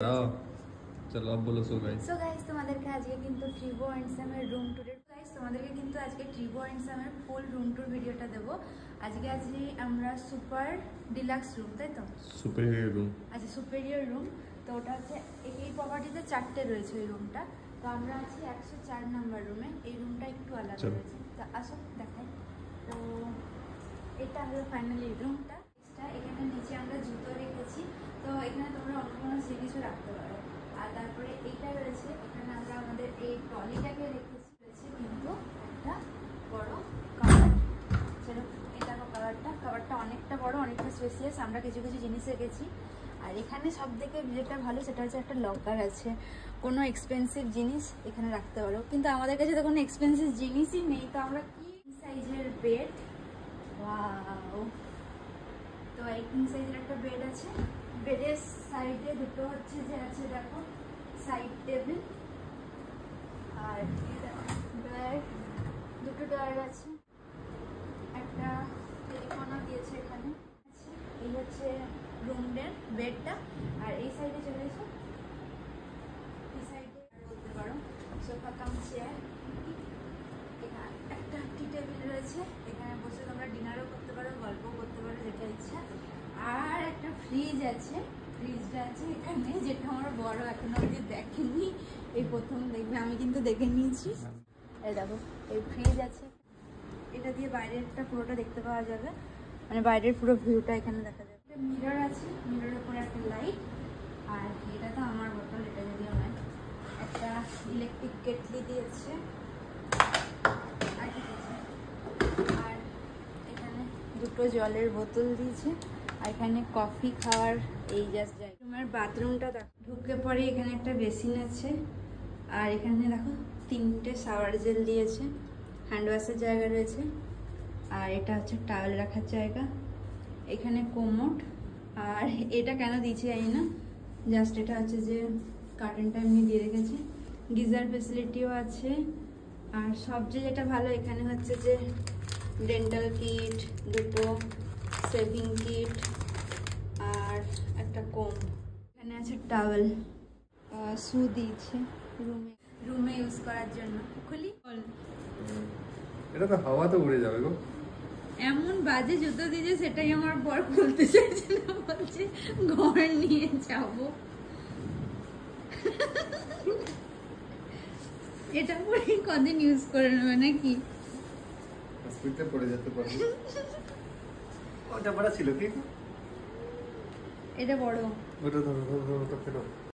चलो अब बोलो। सो गाइस তোমাদেরকে আজকে কিন্তু ট্রিভো এন্ড স্যামের রুম ট্যুরের তোমাদেরকে কিন্তু আজকে ট্রিভো এন্ড স্যামের ফুল রুম ট্যুর ভিডিওটা দেব। আজকে আমরা সুপার ডিলাক্স রুম, তাই তো? Superior room. আচ্ছা, সুপেরিয়র রুম। তো ওটা হচ্ছে এই প্রপার্টিতে 4টে রয়েছে ওই রুমটা। তো আমরা আছি 104 নম্বর রুমে। এই রুমটা একটু আলাদা রয়েছে, তো আসো দেখাই। তো এটা হলো ফাইনালি রুমটা। এখানে নিচে আমরা জুতো রেখেছি, তো এখানে তোমরা অন্য কোনো জিনিসও রাখতে পারো। আর তারপরে এইটা রয়েছে, এখানে আমরা আমাদের এই ট্রলিটাকে রেখেছি। রয়েছে কিন্তু একটা বড় কাভার্ড, সেরকম এটা কাভার্ডটা অনেকটা বড়, অনেকটা স্পেসিয়াস। আমরা কিছু কিছু জিনিস রেখেছি। আর এখানে সব থেকে যেটা ভালো সেটা হচ্ছে একটা লকার আছে। কোনো এক্সপেন্সিভ জিনিস এখানে রাখতে পারো, কিন্তু আমাদের কাছে তো কোনো এক্সপেন্সিভ জিনিসই নেই। তো আমরা কি সাইজের বেড, ওয়াও! তো এই কিং সাইজের একটা বেড আছে। বেডের সাইডে দুটো হচ্ছে যে আছে, দেখো, সাইড টেবিল। আর দুটো ডয়ার আছে, একটা টেলিফোনও দিয়েছে এখানে। এই হচ্ছে রুমের বেডটা। আর এই সাইডে চলে এসো, এই সাইডে বলতে পারো সোফা কাম চেয়ার। এখানে একটা টি টেবিল রয়েছে, এখানে বসে তোমরা ডিনারও করতে পারো, গল্পও করতে পারো, যেটা ইচ্ছা। আর একটা ফ্রিজ আছে, ফ্রিজটা আছে এখানে, যেটা আমার বড় এখনো অব্দি দেখেনি, এই প্রথম দেখবে। আমি কিন্তু দেখে নিয়েছি। এই দেখো, এই ফ্রিজ আছে, এটা দিয়ে বাইরেরটা পুরোটা দেখতে পাওয়া যাবে, মানে বাইরের পুরো ভিউটা এখানে দেখা যাবে। মিরর আছে, মিররের উপরে একটা লাইট। আর এটা তো আমার বোতল, এটা যদিও নয়। একটা ইলেকট্রিক কেটলি দিয়েছে। আর এখানে দুটো জলের বোতল দিয়েছে। আর এখানে কফি খাওয়ার এই জাস্ট জায়গা। রুমের বাথরুমটা দেখো, ঢুকে পরে এখানে একটা বেসিন আছে। আর এখানে দেখো 3টে শাওয়ার জেল দিয়েছে, হ্যান্ড ওয়াশের জায়গা রয়েছে। আর এটা হচ্ছে টাওয়েল রাখার জায়গা। এখানে কোমোড। আর এটা কেন দিয়েছি জানি না, জাস্ট এটা হচ্ছে যে কার্টেনটা এমনি দিয়ে রেখেছি। গিজার ফেসিলিটিও আছে। আর সবচেয়ে যেটা ভালো এখানে হচ্ছে যে ডেন্টাল কিট, দুটো সেভিং কিট, আর একটা কোম। এখানে আছে টাওয়েল, শু দিয়েছে রুমে ইউজ করার জন্য। খুলি, এটা তো হাওয়াতে উড়ে যাবে গো। এমন বাজে জুতো দিয়েছে, সেটাই আমার বর খুলতে চাইছে না, বলছে ঘর নিয়ে যাবো। এটা পরে কদিন ইউজ করে নেবে নাকি? হসপিটালে পড়ে যেতে পারে। ওটা বড় ছিল কি? এটা বড়। ওটা ধরো, ওটা ফেলো।